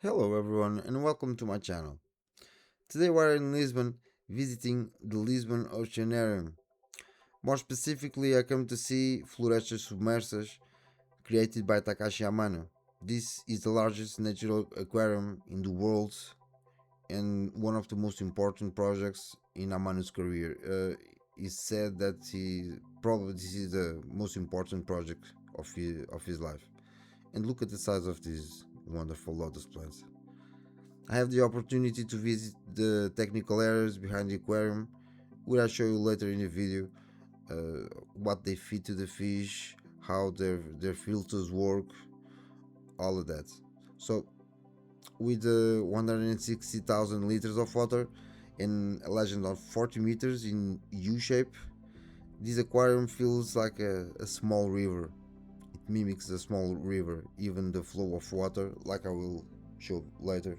Hello everyone and welcome to my channel. Today we're in Lisbon visiting the Lisbon Oceanarium. More specifically, I come to see Florestas Submersas created by Takashi Amano. This is the largest natural aquarium in the world and one of the most important projects in Amano's career. It's said that probably this is the most important project of his life. And look at the size of these wonderful lotus plants. I have the opportunity to visit the technical areas behind the aquarium, where I show you later in the video what they feed to the fish, how their filters work, all of that. So, with 160,000 liters of water and a legend of 40 meters in U shape, this aquarium feels like a small river. It mimics a small river, even the flow of water, like I will show later.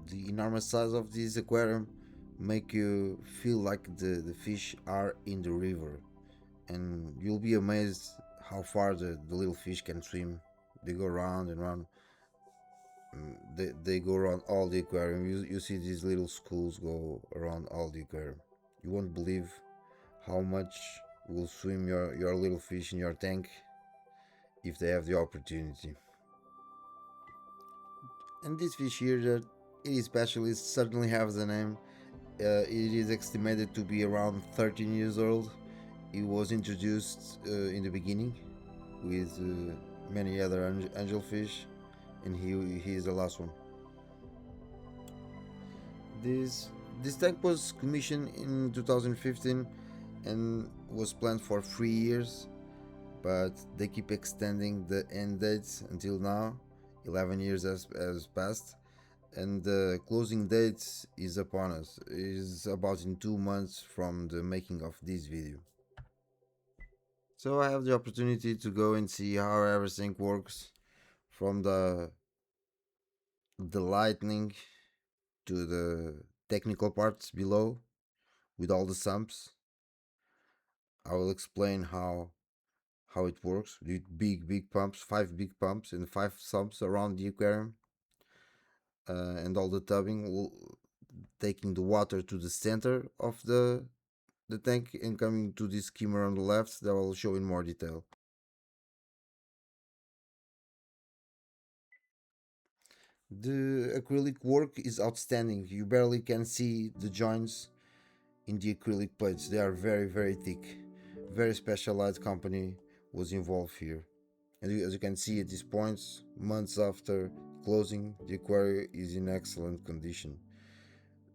The enormous size of this aquarium make you feel like the fish are in the river, and you'll be amazed how far the little fish can swim. They go round and round. They go around all the aquarium. You see these little schools go around all the aquarium. You won't believe how much will swim your little fish in your tank if they have the opportunity. And this fish here that it is specialist certainly has a name. It is estimated to be around 13 years old. It was introduced in the beginning with many other angelfish, and he is the last one. This this tank was commissioned in 2015 and was planned for 3 years, but they keep extending the end dates until now. 11 years has passed, and the closing date is upon us. It is about in 2 months from the making of this video. So I have the opportunity to go and see how everything works, from the lightning to the technical parts below with all the sumps. I will explain how it works with big pumps, five big pumps and five sumps around the aquarium, and all the tubbing taking the water to the center of the tank and coming to this skimmer on the left that I will show in more detail. The acrylic work is outstanding. You barely can see the joints in the acrylic plates. They are very thick. Very specialized company was involved here. And as you can see at these points, months after closing, the aquarium is in excellent condition.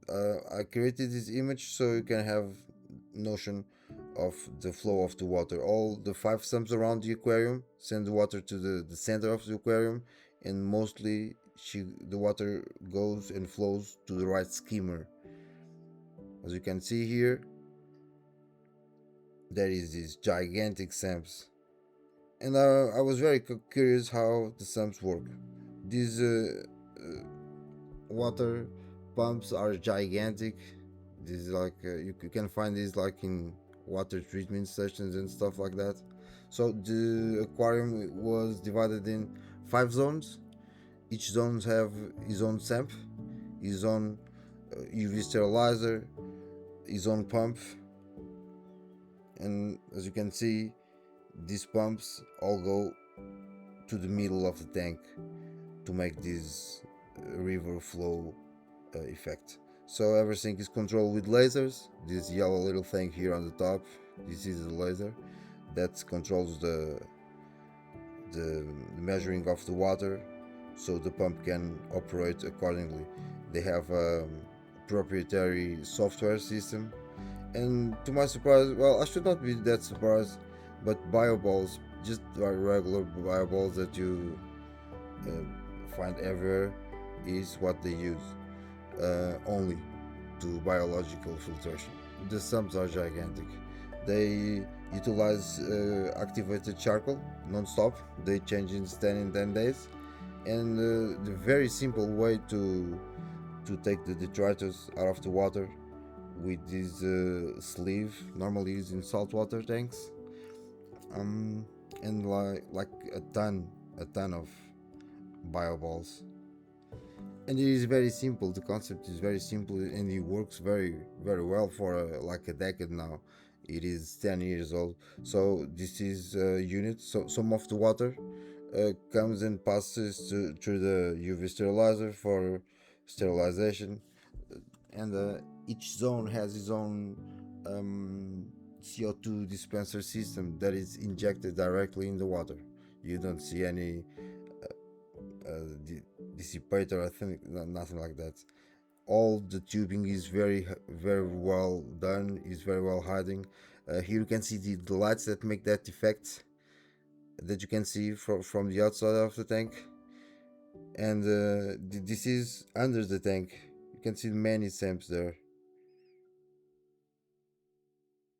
I created this image so you can have notion of the flow of the water. All the five sumps around the aquarium send the water to the center of the aquarium, and mostly the water goes and flows to the right skimmer. As you can see here, there is these gigantic sumps, and I was very curious how the sumps work. These water pumps are gigantic. This is like you can find these like in water treatment stations and stuff like that. So the aquarium was divided in 5 zones. Each zones have his own sump, his own UV sterilizer, his own pump, and as you can see, these pumps all go to the middle of the tank to make this river flow effect. So everything is controlled with lasers. This yellow little thing here on the top, this is the laser that controls the measuring of the water, so the pump can operate accordingly. They have a proprietary software system, and to my surprise, well, I should not be that surprised, but bioballs, just regular bioballs that you find everywhere, is what they use only to biological filtration. The sums are gigantic. They utilize activated charcoal non-stop. They change in 10 in 10 days, and the very simple way to take the detritus out of the water with this sleeve, normally used in saltwater tanks, um, and like a ton of bioballs. And it is very simple. The concept is very simple, and it works very well for like a decade now. It is 10 years old. So this is a unit. So some of the water comes and passes through the UV sterilizer for sterilization, and each zone has its own CO2 dispenser system that is injected directly in the water. You don't see any dissipator, I think, nothing like that. All the tubing is very well done, is very well hiding. Here you can see the lights that make that effect that you can see from the outside of the tank, and this is under the tank. You can see many samps there.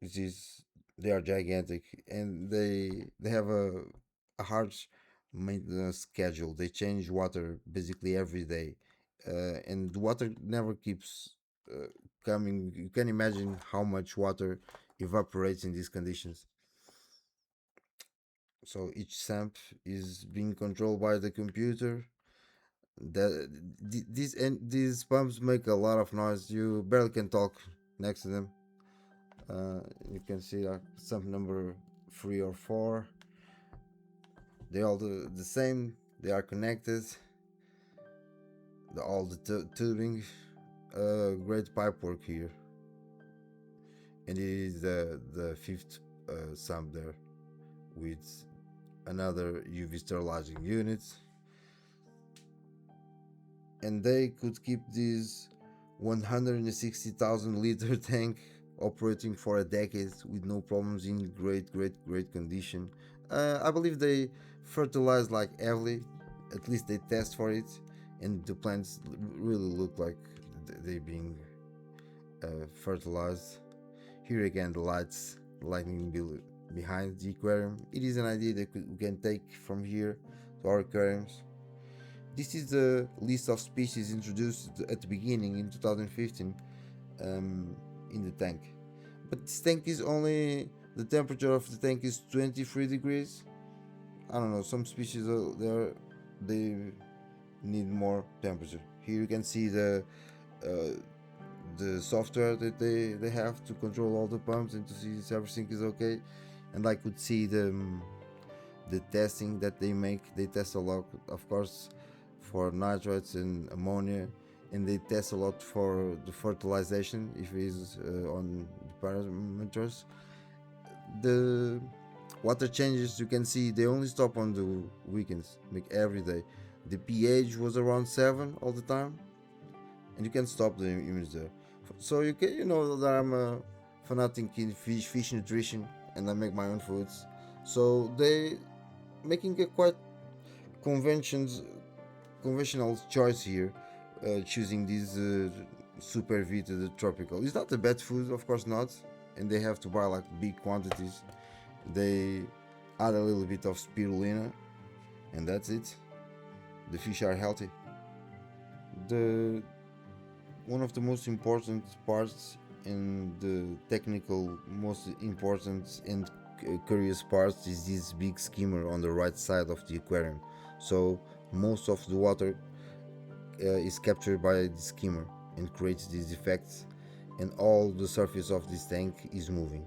This is They are gigantic, and they have a harsh maintenance schedule. They change water basically every day, and the water never keeps uh, coming. You can imagine how much water evaporates in these conditions. So each samp is being controlled by the computer. These pumps make a lot of noise. You barely can talk next to them. You can see sump number 3 or 4. They all do the same. They are connected. All the tubing. Great pipe work here, and it is the fifth sump there with another UV sterilizing unit, and they could keep this 160,000 liter tank operating for a decade with no problems, in great condition. I believe they fertilize like heavily, at least they test for it, and the plants really look like they being fertilized. Here again, the lightning behind the aquarium. It is an idea that we can take from here to our aquariums. This is the list of species introduced at the beginning in 2015 in the tank. But this tank is only, the temperature of the tank is 23 degrees. I don't know, some species they need more temperature. Here you can see uh, the software that they have to control all the pumps and to see if everything is okay. And I could see the testing that they make. They test a lot, of course, for nitrates and ammonia, and they test a lot for the fertilization if it is on the parameters. The water changes, you can see they only stop on the weekends, like every day. The pH was around 7 all the time, and you can stop the image there. So you know that I'm a fanatic in fish nutrition, and I make my own foods. So they making a quite conventions conventional choice here, choosing this super vita the tropical. It's not a bad food, of course not, and they have to buy like big quantities. They add a little bit of spirulina, and that's it. The fish are healthy. The One of the most important parts and the technical most important and curious parts is this big skimmer on the right side of the aquarium. So most of the water is captured by the skimmer and creates these effects, and all the surface of this tank is moving.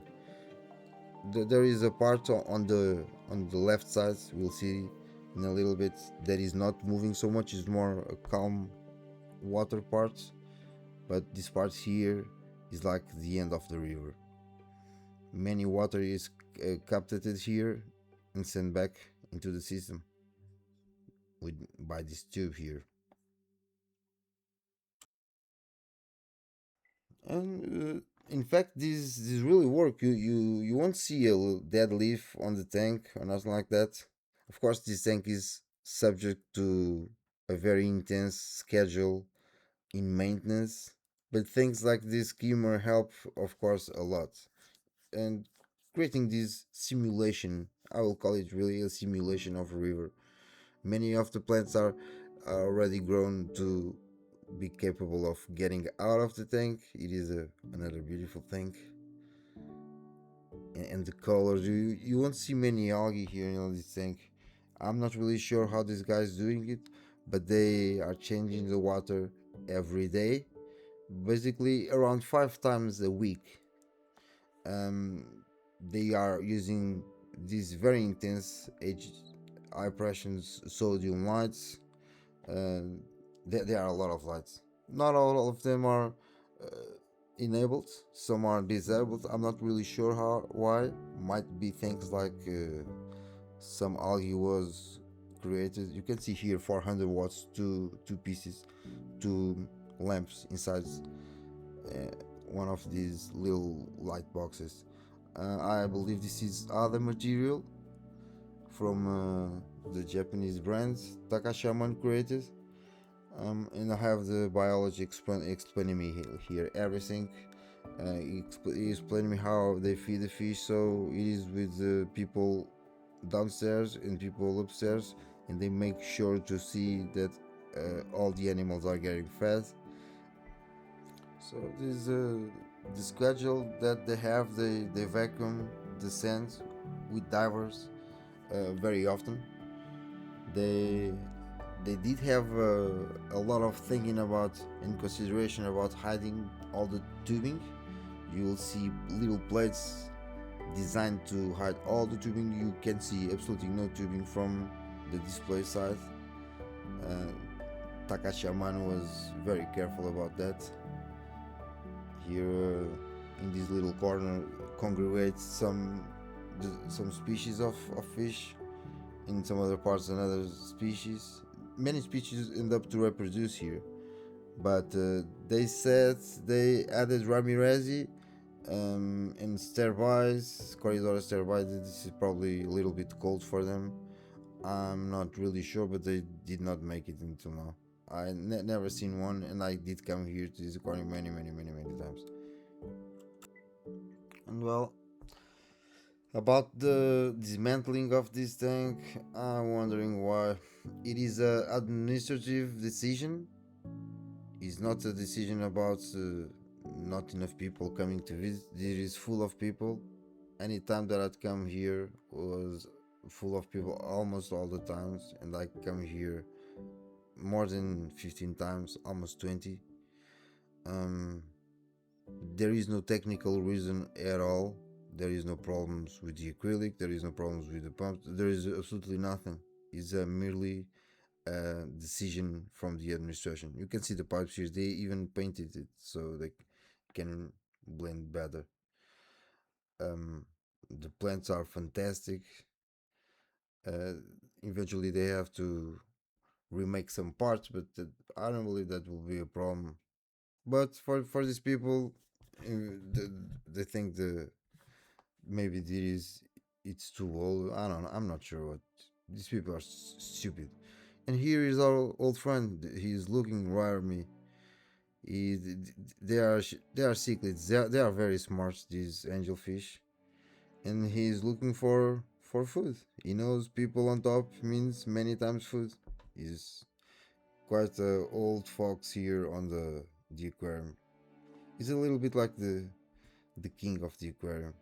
There is a part on the left side, we'll see in a little bit, that is not moving so much, is more a calm water part, but this part here is like the end of the river. Many water is captured here and sent back into the system by this tube here. And in fact, this really work. You won't see a dead leaf on the tank or nothing like that. Of course, this tank is subject to a very intense schedule in maintenance, but things like this skimmer help, of course, a lot. And creating this simulation, I will call it really a simulation of a river. Many of the plants are already grown to be capable of getting out of the tank. It is another beautiful thing. And the colors, you won't see many algae here in this tank. I'm not really sure how this guy is doing it, but they are changing the water every day, basically around 5 times a week. Um, they are using these very intense high pressure sodium lights. Uh, there are a lot of lights. Not all of them are enabled. Some are disabled. I'm not really sure why. Might be things like some algae was created. You can see here 400 watts, two pieces, two lamps inside uh, one of these little light boxes. I believe this is other material from the Japanese brand Takashi Amano created. And I have the biology explaining me here everything. He explained me how they feed the fish. So it is with the people downstairs and people upstairs, and they make sure to see that all the animals are getting fed. So this the schedule that they have, they vacuum the sand with divers very often. They they did have a lot of thinking about and consideration about hiding all the tubing. You will see little plates designed to hide all the tubing. You can see absolutely no tubing from the display side. Uh, Takashi Amano was very careful about that. Here in this little corner congregates some species of fish. In some other parts, another species. Many species end up to reproduce here, but they said they added Ramirezi and Sterbies, Corridor Sterbies. This is probably a little bit cold for them. I'm not really sure, but they did not make it until now. I never seen one, and I did come here to this aquarium many times. And well, about the dismantling of this tank, I'm wondering why. It is an administrative decision. It's not a decision about not enough people coming to visit. It is full of people. Any time that I'd come here was full of people almost all the times, and I come here more than 15 times, almost 20. Um, there is no technical reason at all. There is no problems with the acrylic. There is no problems with the pumps. There is absolutely nothing. It's a merely decision from the administration. You can see the pipes here. They even painted it so they can blend better. The plants are fantastic. Uh, Eventually, they have to remake some parts, but I don't believe that will be a problem. But for these people, they think maybe it's too old. I don't know. I'm not sure what these people are stupid. And here is our old friend. He's looking right at me. He, they are cichlids. They are very smart. These angelfish, and he's looking for food. He knows people on top means many times food. He's quite a old fox here on the aquarium. He's a little bit like the king of the aquarium.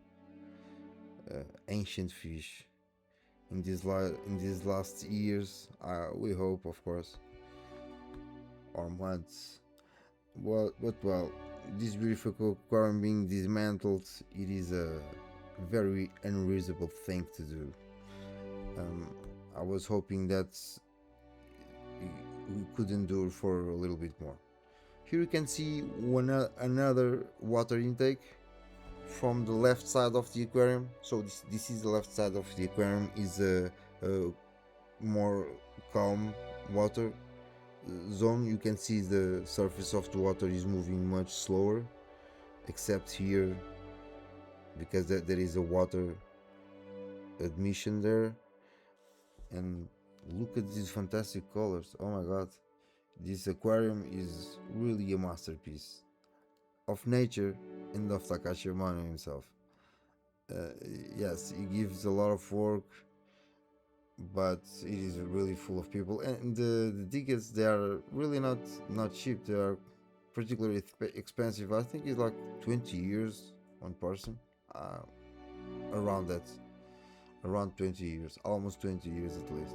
Ancient fish. In these last years, we hope, of course, or months. Well, this beautiful aquarium being dismantled, it is a very unreasonable thing to do. Um, I was hoping that we could endure for a little bit more. Here you can see another water intake from the left side of the aquarium. So this is the left side of the aquarium, is a more calm water zone. You can see the surface of the water is moving much slower, except here because there is a water admission there. And look at these fantastic colors. Oh my god, this aquarium is really a masterpiece of nature and of Takashi Amano himself. uh, yes, he gives a lot of work, but it is really full of people, and the tickets, they are really not cheap. They are particularly expensive. I think it's like 20 years one person, uh, around that, around 20 years, almost 20 years at least.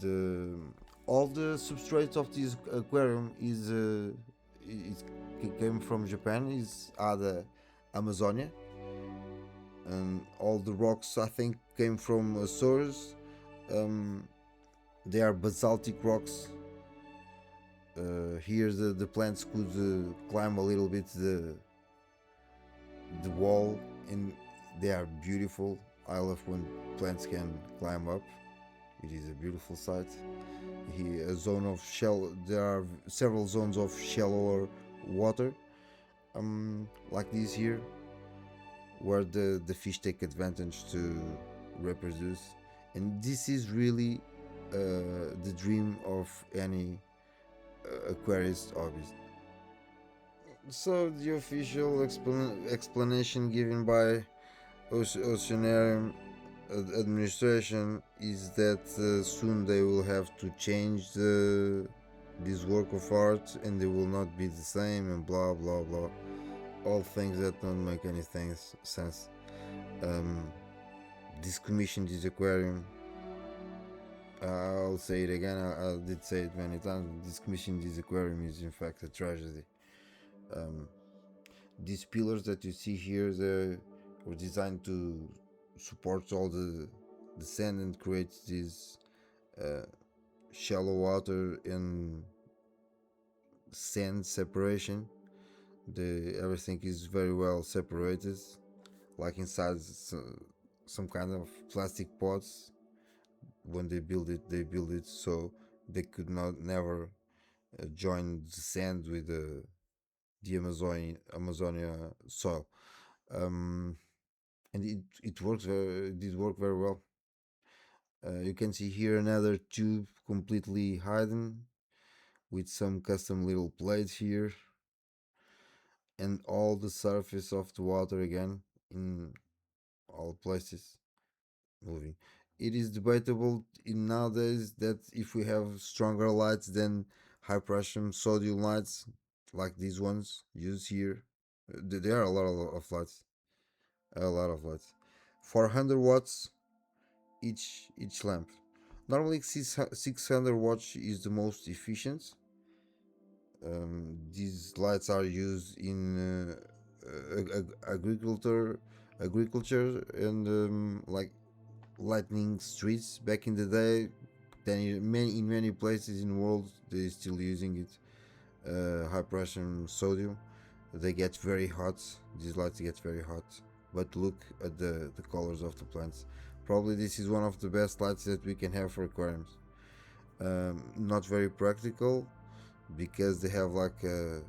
The All the substrate of this aquarium is came from Japan. Is the Amazonia, and all the rocks I think came from Azores. Um, they are basaltic rocks. Here the plants could climb a little bit the wall, and they are beautiful. I love when plants can climb up. It is a beautiful sight. Here, a zone of shell. There are several zones of shallower water, like this here, where the fish take advantage to reproduce, and this is really the dream of any aquarist hobbyist. So the official explanation given by Oceanarium administration is that soon they will have to change this work of art, and they will not be the same, and blah blah blah, all things that don't make any sense. um, this commission, this aquarium, I'll say it again, I did say it many times, this commission, this aquarium is in fact a tragedy. um, these pillars that you see here, they were designed to support all the sand and create this uh, shallow water and sand separation. The everything is very well separated, like inside some kind of plastic pots. When they build it so they could not never join the sand with the Amazonia soil. Um, and it works it did work very well. You can see here another tube completely hidden with some custom little plates here, and all the surface of the water again in all places moving. It is debatable in nowadays that if we have stronger lights than high pressure sodium lights like these ones used here, there are a lot of lights, a lot of lights. 400 watts each lamp. Normally 600 watts is the most efficient. These lights are used in agriculture and like lightning streets back in the day. Then in many places in the world they still using it. High pressure sodium. They get very hot. These lights get very hot. But look at the colors of the plants. Probably this is one of the best lights that we can have for aquariums. Not very practical because they have like a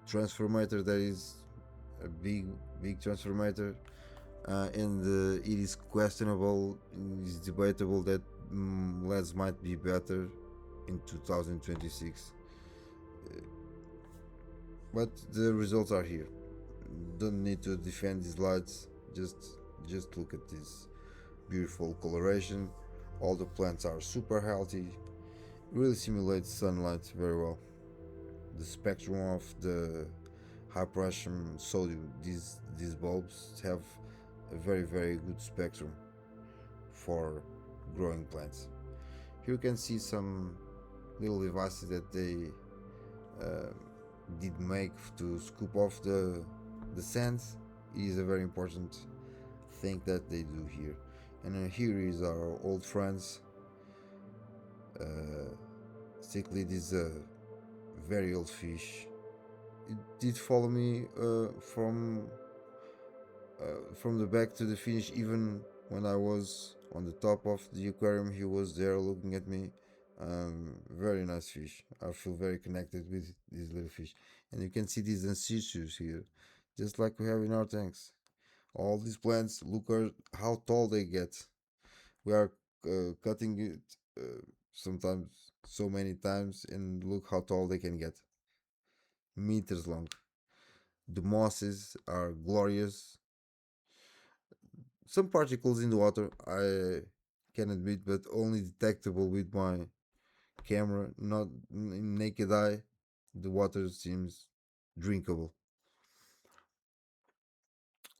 transformator that is a big transformator, and it is questionable, it is debatable that LEDs might be better in 2026. But the results are here. Don't need to defend these lights. Just look at this beautiful coloration. All the plants are super healthy. It really simulates sunlight very well. The spectrum of the high pressure sodium, these bulbs have a very good spectrum for growing plants. Here you can see some little devices that they uh, did make to scoop off the sands. It is a very important thing that they do here. And here is our old friends. Uh, Cichlid is a very old fish. It did follow me from the back to the finish. Even when I was on the top of the aquarium, he was there looking at me. Very nice fish. I feel very connected with these little fish. And you can see these ancestors here, just like we have in our tanks. All these plants, look at how tall they get. We are cutting it sometimes so many times, and look how tall they can get. Meters long. The mosses are glorious. Some particles in the water, I can admit, but only detectable with my camera, not in naked eye. The water seems drinkable.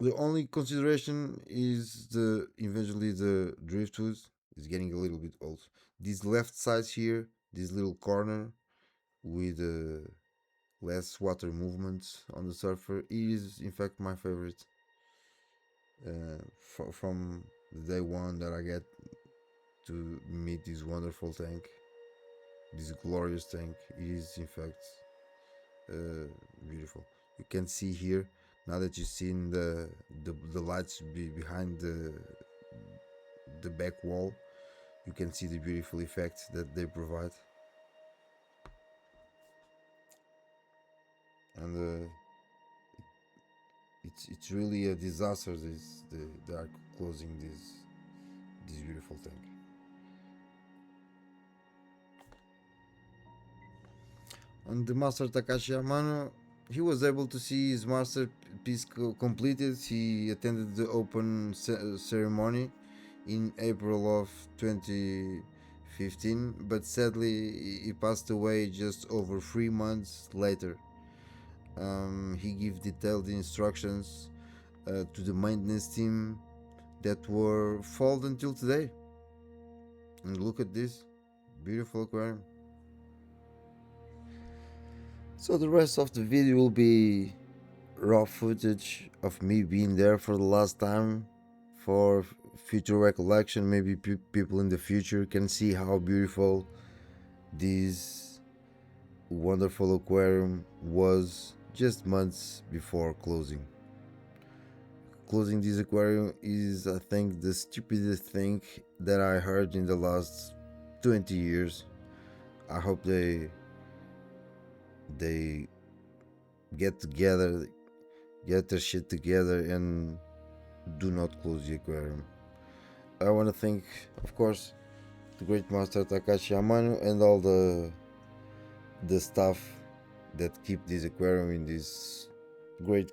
The only consideration is the eventually the driftwood. It's getting a little bit old. This left side here, this little corner with less water movements on the surfer is in fact my favorite. From the day one that I get to meet this wonderful tank, this glorious tank, it is in fact beautiful. You can see here, now that you've seen the lights behind the back wall, you can see the beautiful effect that they provide. And it's really a disaster they are closing this beautiful tank. And the master Takashi Amano, he was able to see his masterpiece completed. He attended the open ceremony in April of 2015, but sadly he passed away just over 3 months later. He gave detailed instructions to the maintenance team that were followed until today. And look at this beautiful aquarium. So the rest of the video will be raw footage of me being there for the last time, for future recollection. Maybe people in the future can see how beautiful this wonderful aquarium was just months before closing. Closing this aquarium is, I think, the stupidest thing that I heard in the last 20 years. I hope they get together, get their shit together, and do not close the aquarium. I want to thank, of course, the great master Takashi Amano and all the staff that keep this aquarium in this great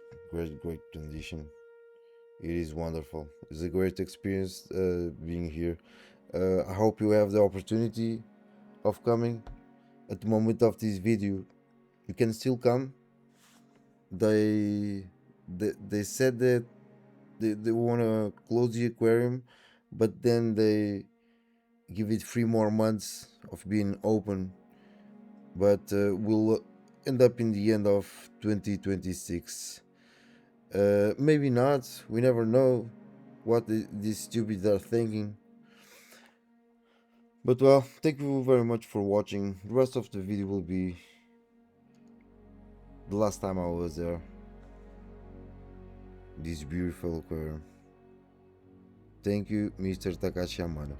condition. It is wonderful. It's a great experience being here. I hope you have the opportunity of coming. At the moment of this video, you can still come. They said that they want to close the aquarium, but then they give it 3 more months of being open, but will end up in the end of 2026. Maybe not, we never know what these stupids are thinking. But well, thank you very much for watching. The rest of the video will be the last time I was there. This beautiful aquarium. Thank you, Mr. Takashi Amano.